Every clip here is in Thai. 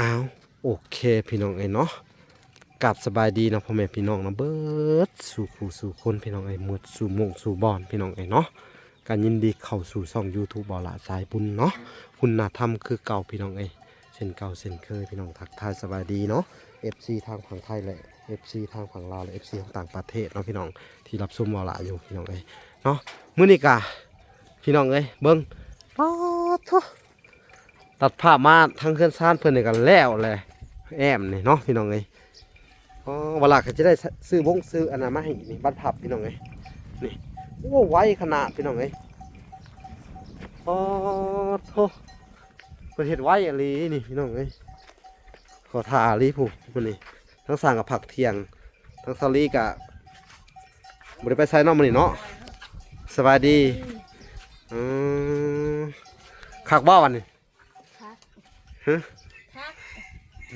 อ้าวโอเคพี่น้องเนาะกับสบายดีนะพ่อแม่พี่น้องนะเบิดสู่ผู้สู่คนพี่น้องหมดสู่หมงสู่บอนพี่น้องเนาะการยินดีเข้าสู่ช่อง YouTube บ่อละสายบุญเนาะคุณธรรมคือเก่าพี่น้องเช่นเก่าเช่นเคยพี่น้องทักทายสบายดีเนาะ FC ทางฝั่งไทยและ FC ทางฝั่งลาวและ FC ทางต่างประเทศเนาะพี่น้องที่รับชมบ่อละอยู่พี่น้องเนาะมื้อนี้กะพี่น้องเบิ่งป๊าดโถตัดภาพมาทางเคลื่อนซ่านเพิ่นนี่กันแล้วเลยแอมนี่เนาะพี่น้องเวลาก็จะได้ซื้ออันนั้นมาให้นี่บัตรพับพี่น้องนี่โอ้ไวขนาดพี่น้องโอ้โธ่ประเทศไวอะไรนี่พี่น้องขอทาลีผู้มันนี่ทั้งสั่งกับผักเทียงทั้งซาลีกับบริไปไซน์นอกมันนี่เนาะสบายดีคักบ้าวันนี่ฮะ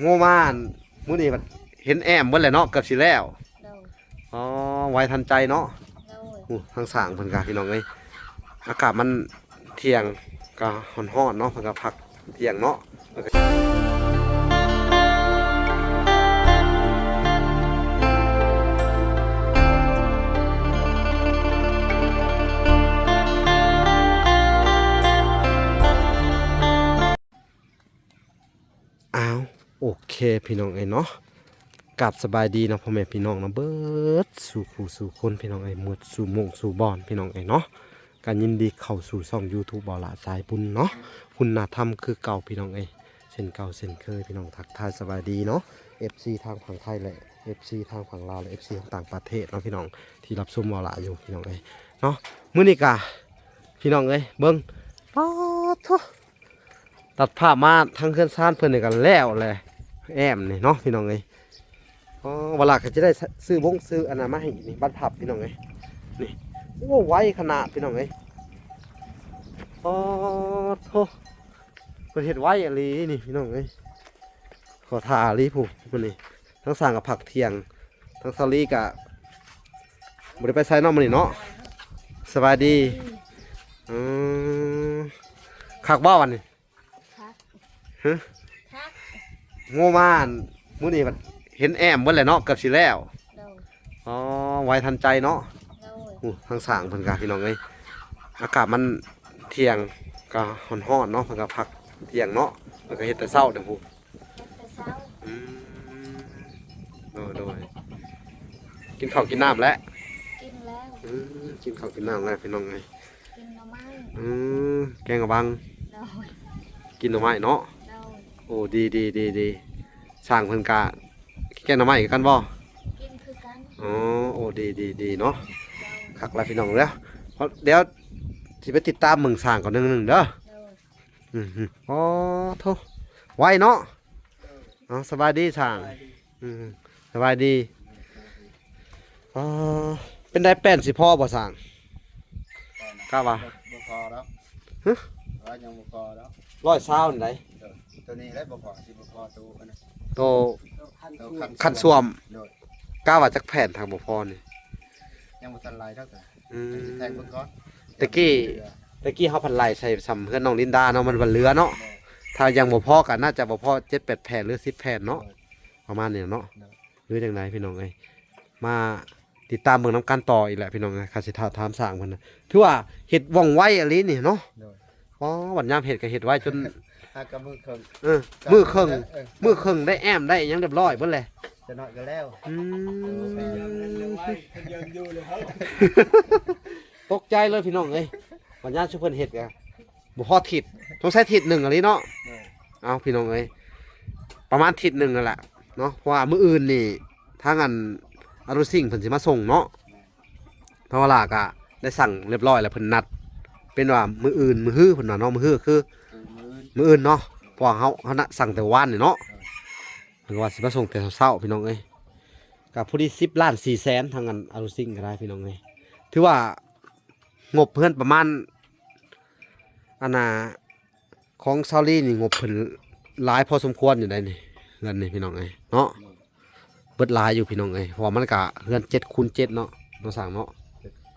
โง่มานมื้อนี้มันเห็นแอมเบิ่นแหละเนาะกับสิแล้วอ๋อไวทันใจเนาะทางสางเพิ่นกะพี่น้องอากาศมันเที่ยงก็ร้อนๆเนาะเพิ่นก็พักเที่ยงเนาะอ้าวโอเคพี่น้องเนาะกับสบายดีนะพ่อแม่พี่น้องนะเบิดสู่ผู้สู่คนพี่น้องหมดสู่หมงสู่บอนพี่น้องเนาะการยินดีเข้าสู่ช่อง YouTube บ่อละสายบุญเนาะคุณธรรมคือเก่าพี่น้องเช่นเก่าเช่นเคยพี่น้องทักทายสบายดีเนาะ FC ทางฝั่งไทยและ FC ทางฝั่งลาวและ FC ทางต่างประเทศเนาะพี่น้องที่รับชมบ่อละอยู่พี่น้องเนาะมื้อนี้กะพี่น้องเบิ่งป๊าดโถตัดภาพมาทางเคลื่อนซ่านเพิ่นนี่กันแล้วเลยแอมนี่เนาะพี่น้องเวลาก็จะได้ซื้ออันนั้นมาให้นี่บัตรพับพี่น้องนี่โอ้ไวขนาดพี่น้องโอ้โธ่ประเทศไวอะไรนี่พี่น้องขอทาลีผู้มันนี่ทั้งสั่งกับผักเทียงทั้งซาลีกับบริไปไซน์นอกมันนี่เนาะสบายดีคักบ้าวันนี่ฮะโง่มานมื้อนี้มันเห็นแอมเบิ่นแหละเนาะกับสิแล้วอ๋อไวทันใจเนาะทางสางเพิ่นกะพี่น้องอากาศมันเที่ยงก็ร้อนๆเนาะเพิ่นก็พักเที่ยงเนาะเพิ่นก็เฮ็ดแต่เช้าเด้อผู้โดยกินข้าวกินน้ำแล้วกินแล้วกินข้าวกินน้ำแล้วพี่น้องกินหน่อไม้แกงกะบังกินหน่อไม้เนาะโอ้ดีสร้างเพิ่นกะแกงหน่อไม้กันบ่กินคือกันอ๋อโอ้ดีเนาะคักแล้วพี่น้องแล้วเดี๋ยวสิไปติดตามเมืองสร้างก่อนนึงเด้ออ๋อโธ่ไวเนาะอ๋อสบายดีสร้างสบายดีอ๋อเป็นได้แป้นสิพ่อบ่สร้างกล้าบ่บ่พอแล้วฮะยังบ่พอแล้ว120นี่ได้ตัวนี้ได้บ่พอสิบ่พอตัวอันนั้นโตคันส่วมกล้าว่าจักแผ่นทางบ่พอนี่ยังบ่ทันลายเท่ากันแทงเบิ่งก่อนตะกี้เฮาพันไล่ใส่สำเพื่อนน้องลินดาเนาะมันบ่เหลือเนาะถ้ายังบ่พอก็น่าจะบ่พอ7-8แผ่นหรือ10แผ่นเนาะประมาณนี้เนาะหรือจังไดพี่น้องมาติดตามเบิ่งนำกันต่ออีกแหละพี่น้องข้าสิถามสร้างเพิ่นน่ะถือว่าเฮ็ดว่องไวอะลีนี่เนาะอ๋อบัดยามเฮ็ดก็เฮ็ดไวจนกับมือเครื่องมือเครื่องได้แอมได้ยังเรียบร้อยเบิดเลยจะน้อยก็แล้วตกใจเลยพี่น้องบัดยามชุเพิ่นเฮ็ดก็บ่พอทิศต้องใช้ทิศ1อะลีเนาะเอาพี่น้องประมาณทิศ1นั่นแหละเนาะเพราะว่ามื้ออื่นนี่ทางอันอารุซิ่งเพิ่นสิมาส่งเนาะเพราะว่าล่ะก็ได้สั่งเรียบร้อยแล้วเพิ่นนัดเป็นว่ามื้ออื่นมื้อฮื้อเพิ่นว่าเนาะมื้อฮื้อคือมื้ออื่นเนาะเพราะว่าเฮาน่ะสั่งแต่วานนี่เนาะเพิ่นว่าสิมาส่งแต่เช้าพี่น้องก็ผู้ที่10.4 ล้านทางอันอารุซิ่งก็ได้พี่น้องถือว่างบเพิ่นประมาณอันน่ะของซาลีนี่งบเพิ่นหลายพอสมควรอยู่ได้นี่เงินนี่พี่น้องเนาะเบิดหลายอยู่พี่น้องเพราะว่ามันก็เงิน7x7เนาะน้องสั่งเนาะ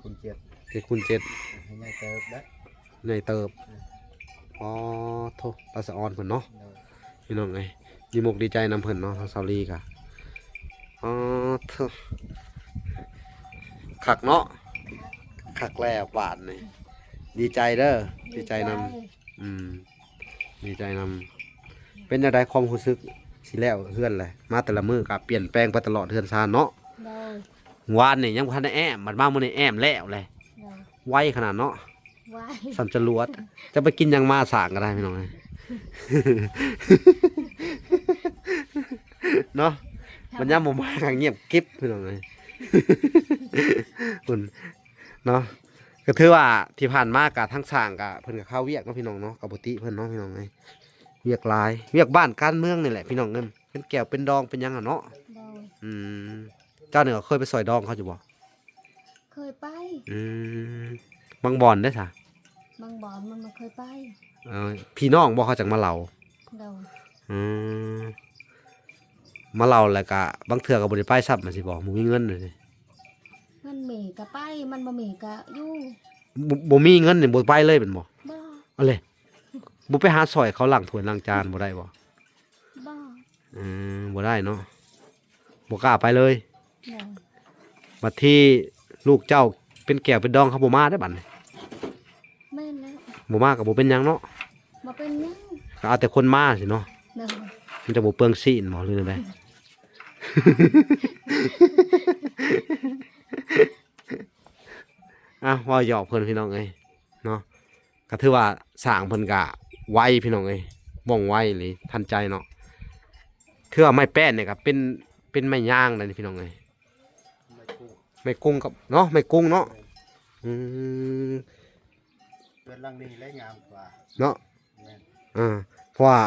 7x7 7x7ให้ใหญ่เติบได้ใหญ่เติบอ๋อโธ่ตาสะออนเพิ่นเนาะพี่น้อง ดีมกดีใจนำเพิ่นเนาะทางเซาลีกะอ๋อเถอะคักเนาะคักแล้วบาทนี่ดีใจเด้อดีใจนำดีใจนำเป็นจังไดความรู้สึกสิแล้วเฮือนแหละมาแต่ละมื้อก็เปลี่ยนแปลงไปตลอดเฮือนซานเนาะ โดยว านนี่ยังบ่ทันได้แอมมันมามื้อนี้แอมแล้วเลย โดย ไวขนาดเนาะ ไว้ สำจรวดจะไปกินหยังมาสร้างก็ได้พี่น้องเอ้ย เนาะมันยามบ่มาก็เงียบกิ๊บพี่น้องเอ้ย คุณเนาะก็ถือว่าที่ผ่านมาก็ทั้งสร้างก็เพิ่นก็เข้าเวียกเนาะพี่น้องเนาะกับปกติเพิ่นเนาะพี่น้องเอ้ยเวียกหลายเวียกบ้านการเมืองนี่แหละพี่น้องเอ้ยเป็นแก้วเป็นดองเป็นหยังอ่ะเนาะ โดย อืมเจ้าเนี่ยเคยไปซอยดองเขาอยู่บ่ เคยไป อืมบางบ่อนได้อซะ บางบ่อนมันบ่เคยไป พี่น้องบ่เขาจักมาเล่า โดย อืมมาเล่าแล้วก็บางเทื่อก็บ่ได้ไปซับมันสิบ่บ่มีเงินเลย เงินมีก็ไปมันบ่มีก็อยู่ บ่มีเงินนี่บ่ไปเลยเป็นบ่ บ่ เอาเลยบ่ไปหาซอยเขาล้างถ้วยล้างจานบ่ได้บ่ บ่ บ่ได้เนาะบ่กล้าไปเลย โดย บัดที่ลูกเจ้าเป็นแก้วเป็นดองเขาบ่มาได้อบัดนี้ แม่นแล้ว บ่มาก็บ่เป็นหยังเนาะ บ่เป็นหยัง ก็เอาแต่คนมาสิเนาะ โดย มันจะบ่เปลืองซีนบ่หรือจังได ว่าหยอกเพิ่นพี่น้องเอ้ยเนาะก็ถือว่าสร้างเพิ่นก็ไวพี่น้องเอ้ยว่องไวหรือทันใจเนาะถือว่าไม้แป้นเนี่ยก็เป็นไม้ย่างนั่นพี่น้องเอ้ย ไม่กู้ ไม้กุ้งกับเนาะไม้กุ้งเนาะอืม เป็นลังนี้และงามกว่า เนาะ แม่น เพราะว่า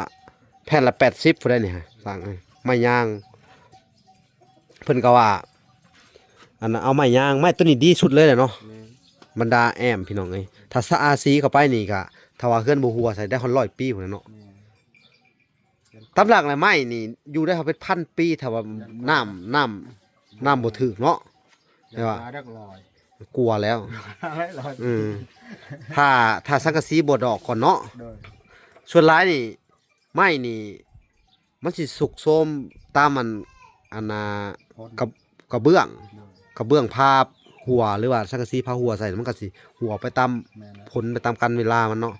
แผ่นละ80พุ่นได้นี่ฮะสร้างเอ้ยไม้ย่างเพิ่นก็ว่าอันนั้นเอาไม้ย่างไม้ตัวนี้ดีสุดเลยแหละเนาะ แม่น บรรดาแอมพี่น้องเอ้ยถ้าสะอาซีเข้าไปนี่ก็ถ้าว่าเฮือนบ่หัวใส่ได้ฮอด100 ปีพุ่นน่ะเนาะ แม่น ตำหลักน่ะไม้นี่อยู่ได้เขาเป็นพันปีถ้าว่าน้ำบ่ถึกเนาะ แต่ว่า อย่ดักลอย กลัวแล้ว ลอย ถ้าสังกะสีบ่ดอกก่อนเนาะ โดย ส่วนหลายนี่ไม้นี่มันสิสุกโทรมตามอันน่ะ พ้น กระเบื้อง โดย กระเบื้องพาหัวหรือว่าสังกะสีพาหัวใส่มันก็สิหัวไปตาม แม่นแล้ว ผลไปตามกันเวลามันเนาะ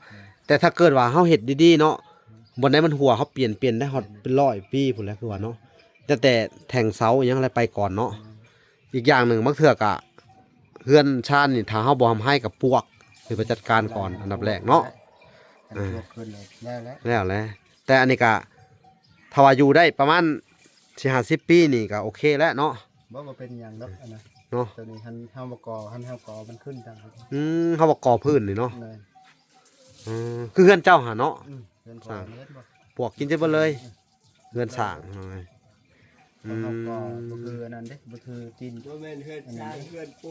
แต่ถ้าเกิดว่าเฮาเฮ็ดดีๆเนาะบนไหนมันหัวเขาเปลี่ยนได้ฮอดเป็น100 ปีพุ่นแหล้วคือว่าเนาะแต่แทงเสาอิหยังอะไรไปก่อนเนาะอีกอย่างหนึ่งบางเทื่อก็เฮือนชานนี่ถ้าเฮาบ่ทำให้กับพวกคือไปจัดการก่อนอันดับแรกเนาะ อันพวกขึ้นเลยได้แล้ว แล้วแหละแต่อันนี้ก็ถ้าว่าอยู่ได้ประมาณ40-50 ปีนี่ก็โอเคแล้วเนาะ บ่มาเป็นอย่างดอกอันนะ เนาะ ตัวนี้หันเฮาบ่ก่อหันเฮาก่อมันขึ้นทางนั้น เฮาบ่ก่อพื้นนี่เนาะ เลย คือเฮือนเจ้าหาเนาะ เดินก่อเม็ดบ่ ปวกกินจะเบ่เลยเฮือนสร้างเอาไง เฮาก่อบ่คืออันนั้นเด้บ่คือตีน บ่แม่นเฮือนชางเฮือนปู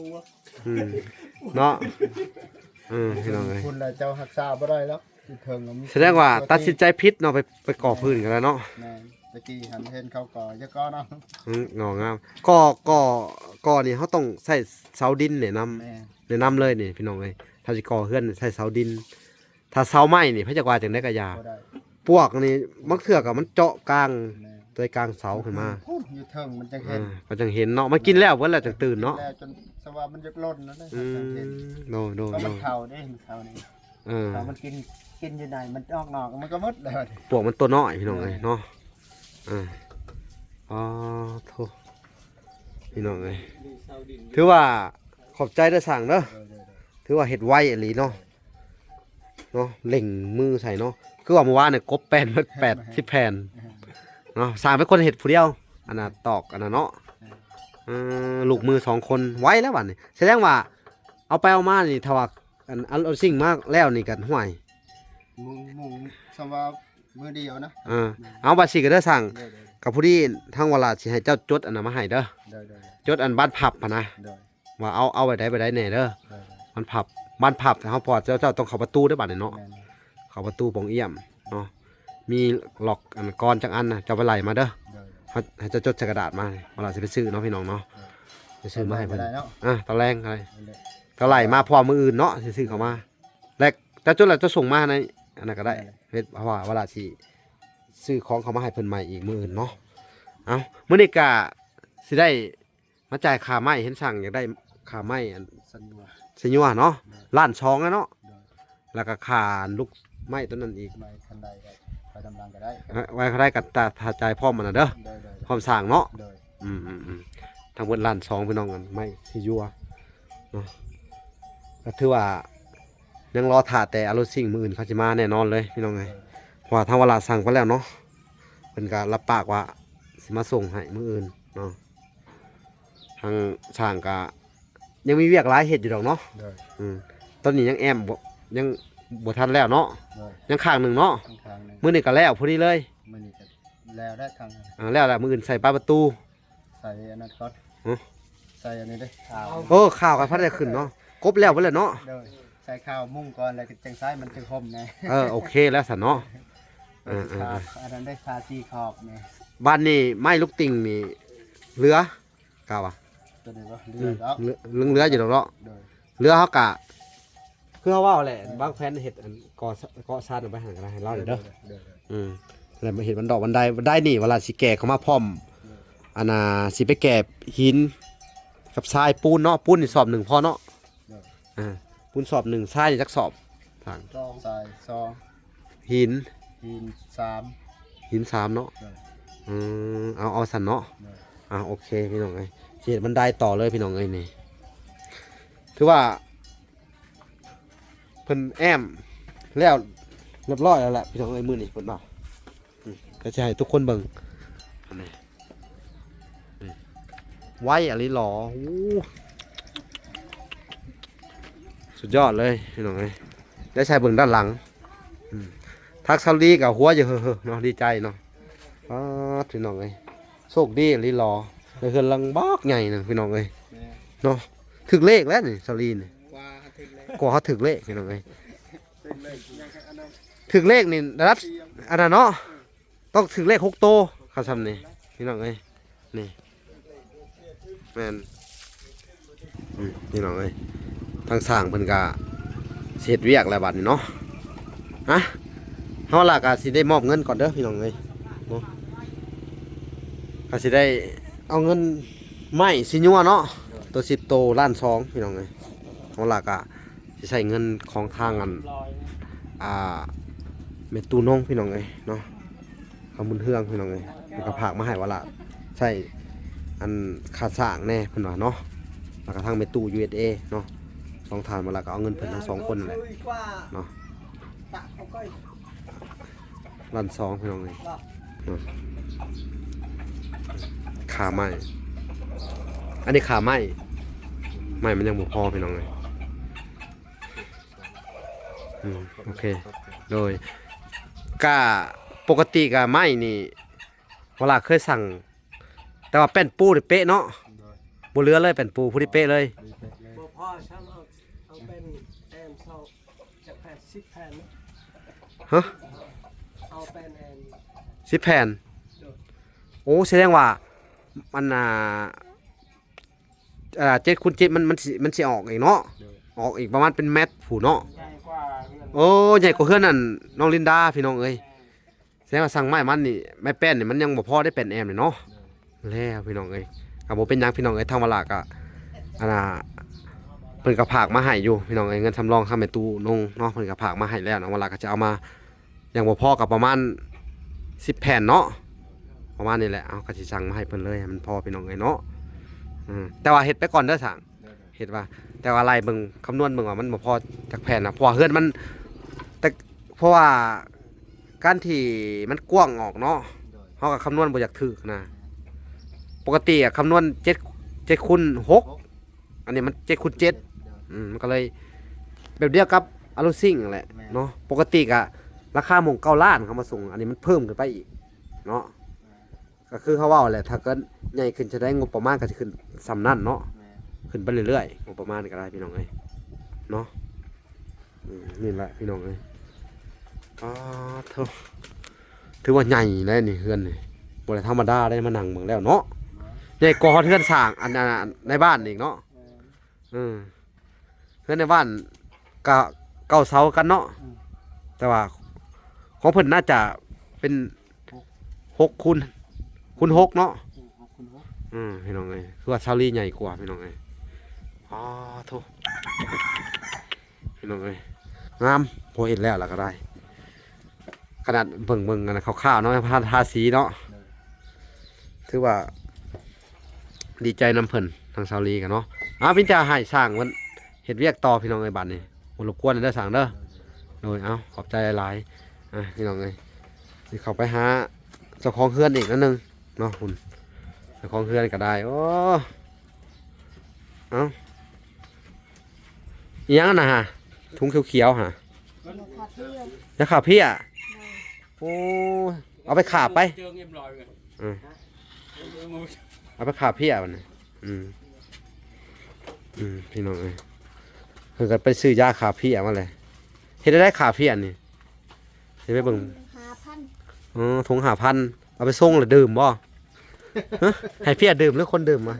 อืมเนาะพี่น้องเอ้ย คุณล่ะเจ้ารักษาบ่ได้แล้วที่เทิงก็มี แสดงว่าตัดสินใจผิดเนาะไปก่อพื้นกันแล้วเนาะ แม่นตะกี้หันเห็นเขาก่อจะก่อเนาะ งองามก่อนี่เขาต้องใส่เสาดินแนะน แม่ ำแนะนำเลยนี่พี่น้องเอ้ยถ้าสิก่อเฮือนใส่เสาดิน ถ้าเสาไม้นี่พระจักว่าจังได๋ก็อยา บ่ได้ พวกนี่มักเถื่อกับมันเจาะกลาง แม่ ตัวกลางเสาขึ้นมา พูดอยู่เทิงมันจะเห็น ก็จังเห็นเนาะมันกินแล้วเพิ่นแล้วจังตื่นเนาะ แล้วจนสว่ามันจะล่นนั่นเลย อื จังเห็น โด เพราะมันเข่าได้มันเข่านี่ เออ เข่ามันกินอยู่ไหนมันออกนอกมันก็หมดเลย พวกมันตัวน้อยพี่น้องเอ้ยเนาะอ๋อโธ่พี่น้องเอ้ย นี่เสาดิน ถือว่าขอบใจเด้อสั่งเด้อถือว่าเฮ็ดไวอีหลีเนาะเล่งมือใส่เนาะคือว่าเมื่อวานเนี่ยกบแป้นเบิด80แผ่นเนาะสร้างเป็นคนเฮ็ดผู้เดียวอันน่ะตอกอันน่ะเนาะลูกมือ2คนไวแล้วบัดนี้แสดงว่าเอาไปเอามานี่ถ้าว่าอันเอาสิ่งมากแล้วนี่กันห่วย มุงสว่ามือเดียวนะ เอาบัดสิก็เด้อสั่ง เด้อ กับผู้ที่ทางเวลาสิให้เจ้าจดอันน่ะมาให้เด้อ เด้อ จดอันบ้านพับอะนะ เด้อ ว่าเอาไว้ได้แน่เด้อ เด้อ บ้านพับแต่เฮาพอเจ้าต้องเข้าประตูด้วยบัดนี้เนาะ แม่น เข้าประตูปองเอี่ยมเนาะมีล็อกอันก้อนจังอันน่ะเจ้าไปไล่มาเด้อ เด้อ ให้เจ้าจดใส่กระดาษมาเวลาสิไปซื้อเนาะพี่น้องเนาะไปซื้อมาให้เพิ่น ได้เนาะ ตอนแรงอะไร เด้อ ก็ไล่มาพร้อมมืออื่นเนาะสิซื้อเข้ามาแล้วเจ้าจดแล้วเจ้าส่งมาในอันนั้นก็ได้เฮ็ดเพราะว่าเวลาสิ ซื้อของเขามาให้เพิ่นใหม่อีกมื้ออื่นเนาะเอามื้อนี้ก็สิได้มาจ่ายค่าไม้เห็นสั่งอยากได้ค่าไม้อัน สัญญา สิญัวเนาะล้านช่องแล้วเนาะ โดย แล้วก็ค่าลูกไม้ตัวนั้นอีก ไม่คันใดก็ไปดำลังก็ได้ ไว้เขาได้กับตาทาจ่ายพร้อมมันน่ะเด้อ โดย พร้อมสร้างเนาะ โดย ทั้งหมดล้านช่องพี่น้องกันไม้สิญัวเนาะก็ถือว่ายังรอถ่าแต่อารถซิ่งมื้ออื่นเขาสิมาแน่นอนเลยพี่น้องเอ้ยเพราะว่าทางเวลาสั่งไปแล้วเนาะเพิ่นก็รับปากว่าสิมาส่งให้มื้ออื่นเนาะทางช่างก็ยังมีเวียกหลายเฮ็ดอยู่ดอกเนาะ โดย ตอนนี้ยังแอมบ่ยังบ่ทันแล้วเนาะ โดย ยังข้างหนึงเนาะ ข้างๆนึง มื้อนี้ก็แล้วพอดีเลย มื้อนี้ก็แล้วได้ข้างนั้น แล้วมื้ออื่นใส่ปลายประตู ใส่อันนั้นก่อน ฮะ ใส่อันนี้เด้ข้าว โอ้ข้าวก็พัดได้ขึ้นเนาะครบแล้วเบิดแล้วเนาะ โดยใส่ข้าวมุ่งก่อนแล้วก็จังซ้ายมันจะห่มไง โอเคแล้วสันเนาะเออ อันนั้นได้ทาสีขอบนี่ บ้านนี่ไม้ลูกติ่งนี่เหลือกาวะ ตัวนี้บ่เลือดแล้ว เหลืออยู่ดอกเนาะ โดย เหลือเฮากะคือเฮาเว้าแหละบางแฟนเฮ็ดอันก่อสร้างเอาไปหันกันให้เราเด้อ โดย แล้วมาเห็นมันดอกบันไดนี่เวลาสิแก่เข้ามาพร้อมอันน่ะสิไปแก่หินกับทรายปูนเนาะปูนนี่สอบหนึ่งพอเนาะปูนสอบหนึ่งทรายนี่จักสอบทาง ใส่ซอง หิน หินสาม หิน3เนาะ โดย เอาสันเนาะ โดย โอเคพี่น้องเอ้ยสิเฮ็ดบันไดต่อเลยพี่น้องเอ้ยนี่ถือว่าเพิ่นแอมแล้วเรียบร้อยแล้วแหละพี่น้องเอ้ยมื้อนี้เพิ่นบอกก็จะให้ทุกคนเบิ่งอันนี้ไว้อะไรหรอสุดยอดเลยพี่น้องเอ้ยได้ใช้เบิ่งด้านหลังทักซาลีกับหัวอยู่เฮ้อๆเนาะดีใจเนาะพี่น้องเอ้ยโชคดีอะไรหรอเลยเฮือนลังบอกใหญ่นึงพี่น้องเอ้ยเนาะถึกเลขแล้วนี่ซาลีนี่ กว่าถึงเลยกว่าเขาถึกเลขพี่น้องเอ้ยถึกเลขนี่ระดับอันนั้นเนาะต้องถึกเลข6โตวเขาทำนี่พี่น้องเอ้ยนี่แม่นพี่น้องเอ้ยทางสร้างเพิ่นก็เสร็จเวียกแล้วบัดนี้เนาะเฮาล่ะก็สิได้มอบเงินก่อนเด้อพี่น้องเอ้ยเนาะก็สิได้เอาเงินไม้สิญัวเนาะตัว10โตล้าน2พี่น้องเอ้ยเฮาล่ะก็สิใช้เงินของทางอันเมตูนงพี่น้องเอ้ยเนาะคำบุญเฮืองพี่น้องเอ้ยมันก็ผากมาให้ว่าล่ะใช่อันค่าสร้างแน่เพิ่นว่าเนาะแล้วก็ทางเมตู USA เนาะสองทานมาแล้วก็เอาเงินเพิ่นทั้ง2คนนั่นแหละเนาะล้าน2พี่น้องเอ้ยเนาะขาไม้อันนี้ขาไม้มันยังบ่พอพี่น้องเอ้ยโอเคโดยก็ปกติก็ไม้นี่เวลาเคยสั่งแต่ว่าแป้นปูนี่เป๊ะเนาะ โดย บ่เหลือเลยแป้นปูผู้ที่เป๊ะเลย ดีเป๊ะเลย บ่พอช่างเอาเป็นแอนเซาจากแผ่น10แผ่นนะ ฮะ เอาเป็นแอน 10แผ่นโอ้แสดงว่ามัน7คูณ7มันสิออกอีกเนาะ โดย ออกอีกประมาณเป็นเมตรผู้เนาะ ใหญ่กว่าเงิน โอ้ใหญ่กว่าเฮือนนั่นน้องลินดาพี่น้องเอ้ยแสดงว่าสั่งไม้มันนี่ไม้แป้นนี่มันยังบ่พอได้เป็นแอมเลยเนาะแล้วพี่น้องเอ้ยก็บ่เป็นหยังพี่น้องเอ้ยทางเวลาก็อันน่ะเพิ่นก็ฝากมาให้อยู่พี่น้องเอ้ยเงินสำรองค่าแม่ตู้นงเนาะเพิ่นก็ฝากมาให้แล้วนะเวลาก็จะเอามายังบ่พอกับประมาณ10แผ่นเนาะประมาณนี้แหละเอาก็สิสั่งมาให้เพิ่นเลยให้มันพอพี่น้องเอ้ยเนาะแต่ว่าเฮ็ดไปก่อนเด้อสั่ง โดย เฮ็ดว่าแต่ว่าอะไรเบิ่งคำนวณเบิ่งว่ามันบ่พอจากแผ่นนะเพราะว่าเฮือนมันแต่เพราะว่าการที่มันกว้างออกเนาะ โดย เฮาก็คำนวณบ่อยากถึกนะปกติคำนวณ7คูณ6อันนี้มัน7คูณ7มันก็เลยแบบเดียวกับอลูซิ่งนั่นแหละเนาะปกติก็ราคาหม่ง9ล้านเขามาส่งอันนี้มันเพิ่มขึ้นไปอีกเนาะก็คือเขาเว้าแหละถ้าเกิดใหญ่ขึ้นจะได้งบประมาณก็สิขึ้นส่ำนั้นเนาะ แม่ ขึ้นไปเรื่อยๆงบประมาณก็ได้พี่น้องเอ้ยเนาะนี่แหละพี่น้องเอ้ยถือว่าใหญ่เลยนี่เฮือนนี่บ่ได้ธรรมดาได้มานั่งเบิ่งแล้วเนาะใหญ่กว่าเฮือนสร้างอันในบ้านอีกเนาะเฮือนในบ้านก็เก้าเสากันเนาะแต่ว่าของเพิ่นน่าจะเป็น 6คูณ6เนาะ 6คูณ6 พี่น้องเอ้ยคือว่าซาลีใหญ่กว่าพี่น้องเอ้ยอ๋อโธ่พี่น้องเอ้ยงามพอเห็นแล้วล่ะก็ได้ขนาดเบิ่งๆกันนะคร่าวๆเนาะทาสีเนาะถือว่าดีใจนำเพิ่นทางซาลีกันเนาะพี่จะให้สร้างมันเฮ็ดเวียกต่อพี่น้องเอ้ยบัดนี้บ่รบกวนเด้อสั่งเด้อโดยเอาขอบใจหลายๆพี่น้องเอ้ยสิเข้าไปหาเจ้าของเฮือนอีกนั่นนึงเนาะคุณเจ้าของเฮือนก็ได้โอ้เอาอีหยังน่ะฮะถุงเขียวๆฮะ มันขาดเที่ยว จะขาพี่อ่ะโอ้เอาไปขาไป เจอเรียบร้อยเลย เอาไปขาพี่อ่ะมันพี่น้องเอ้ยเพิ่งกันไปซื้อยาขาพี่อ่ะมาเลยเห็นได้ขาพี่อ่ะนี่เห็นไปเบิ่ง 5,000 ถุง5,000เอาไปส่งหรือดื่มบ่ฮะให้พี่ดื่มหรือคนดื่มมา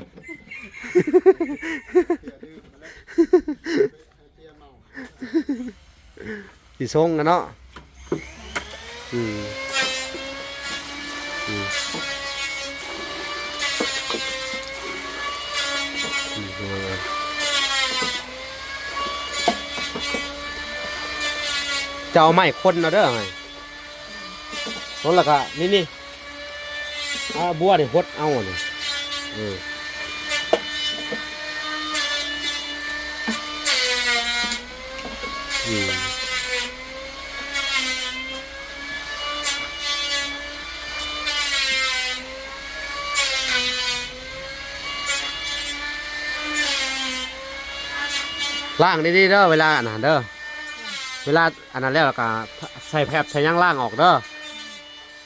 สีส่งกันเนาะจะเอาไม้คนเอาเด้อไงนั่นแหละก็นี่บัวนี่หดเอาเนี่ยล่างดีๆเด้อเวลาอันนั้นเด้อเวลาอันนั้นแล้วก็ใส่แผบใส่ย่างล่างออกเด้อ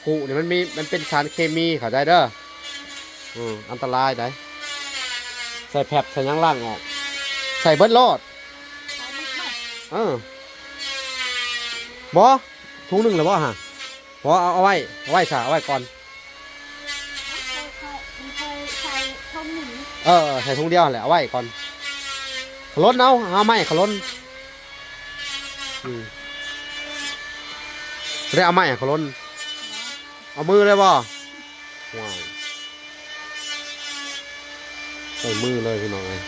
ขู่เนี่ยมันเป็นสารเคมีเข้าใจเด้ออันตรายได้ใส่แผบใส่ย่างล่างออกใส่เบิดโลดบ่ถุงหนึ่งหรือบ่ฮะบ่เอาไว้ซะเอาไว้ก่อนเคยใส่ท่อนหนึ่ง ใส่ถุงเดียวแหละเอาไว้ก่อนขล้นเอาไม้ขล้นได้เอาไม้ขล้นเอามือเลยบ่ว้าวใส่มือเลยพี่น้องเลย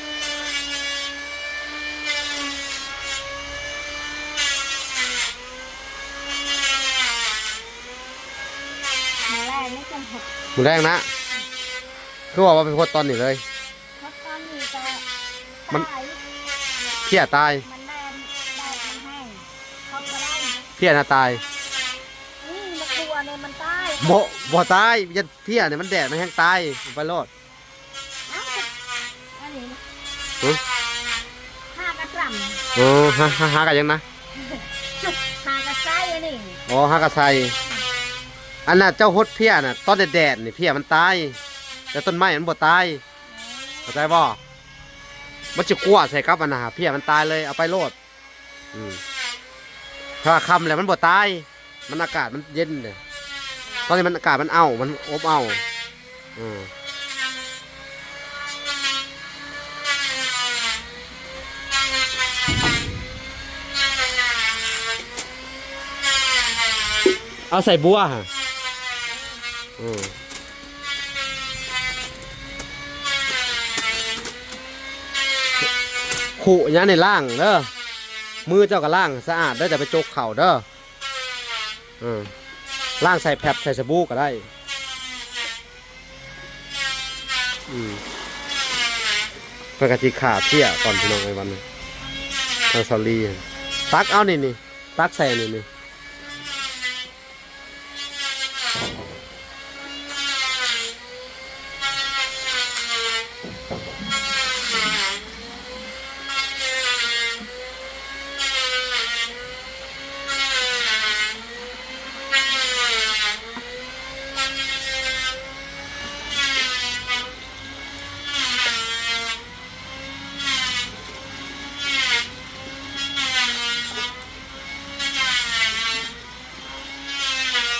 มาแรกไม่จะหด มือแรกนะคือว่าเป็นคนตอนนี้เลย เพราะตอนนี้จะ มัน ตาย เพี้ยตาย มันแดงมันแห้งเขาก็ได้ เพี้ยน่ะตาย นี่มันกลัวเนี่ยมันตาย บ่ตายยันเพี้ยเนี่ยมันแดดมันแห้งตายไปโลด อ้าวอันนี้ ฮะ 5 กระกล่ หากันยังนะ ำ5 กระไส้อันนี้ หากระใสอันน่ะเจ้าฮดเพี้ยน่ะตอนแดดนี่เพี้ยมันตายแต่ต้นไม้มันบ่ตายเข้าใจบ่มันจะกลัวใส่กับอันน่ะเพี้ยมันตายเลยเอาไปโลดถ้าคำแล้วมันบ่ตายมันอากาศมันเย็นเลยตอนนี้มันอากาศมันมันอบเอาเอาใส่บัวฮะขู่อย่างในล่างเด้อมือเจ้ากับล่างสะอาดเด้อจะไปโจกเข่าเด้อล่างใส่แผบใส่สบู่ก็ได้ปกติขาเพี้ยก่อนพี่น้องไอ้วันนี้ทางซอรี่ตักเอานี่ตักใส่นี่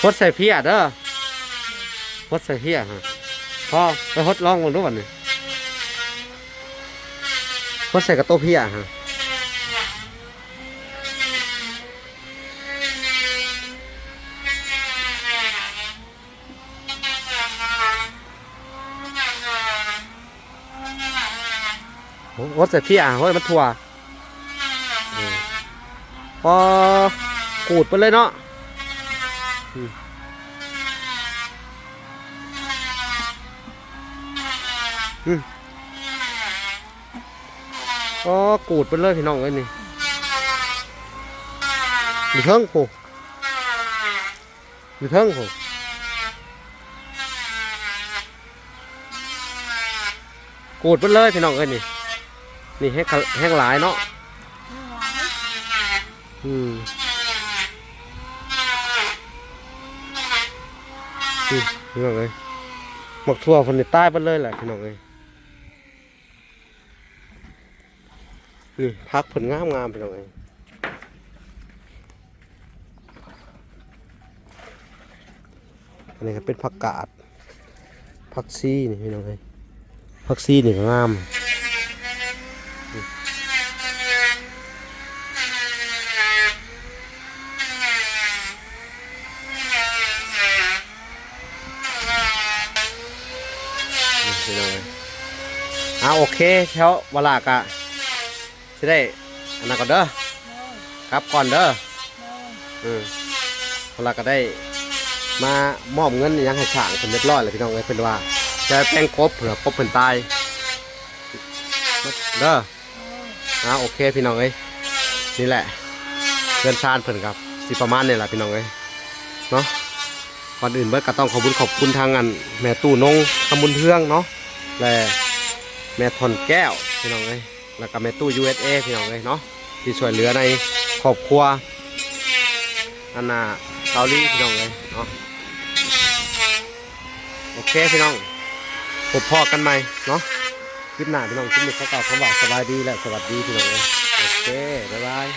พดใส่เพี้ยเด้อพดใส่เพี้ยฮะพอไปพดลองมันดูวันนี้พดใส่กระโตเพี้ยฮะ โหใส่พี่อ่ะเฮ้ยมันถั่วพอกูดไปเลยเนาะก็กูดไปเลยพี่น้องเอ้ยนี่มีเทิงผูมีเทิงผูกูดไปเลยพี่น้องเอ้ยนี่แห้งหลายเนาะพี่น้องเอ้ยหมกทั่วคนในใต้ไปเลยแหละพี่น้องเอ้ยนี่พักผลงามพี่น้องเอ้ยอันนี้ก็เป็นผักกาดผักซีนี่พี่น้องเอ้ยผักซีนี่ก็งามโอเคเช้าวลากะจะได้อันนั้นก่อนเด้อครับก่อนเด้อวลาก็ได้มามอบเงินยังให้ช่างเป็นเรียบร้อยเลยพี่น้องเอ้ยเป็นว่าจะแป้งครบเผื่อครบเพิ่นตายเด้อโอเคพี่น้องเอ้ยนี่แหละเงินชาญเพิ่นครับสิประมาณนี่แหละพี่น้องเอ้ยเนาะก่อนอื่นเบิดก็ต้องขอบคุณทางอันแม่ตู้นงตำบลเทืองเนาะและแม่ทนแก้วพี่น้องเอ้ยแล้วก็แม่ตู้ USA พี่น้องเอ้ยเนาะที่ช่วยเหลือในครอบครัวอันน่ะเกาหลีพี่น้องเอ้ยเนาะโอเคพี่น้องพบพ่อกันใหม่เนาะคลิปหน้าพี่น้องคลิปนี้เขากล่าวคำว่าสบายดีและสวัสดีพี่น้องเอ้ยโอเคบ๊ายบาย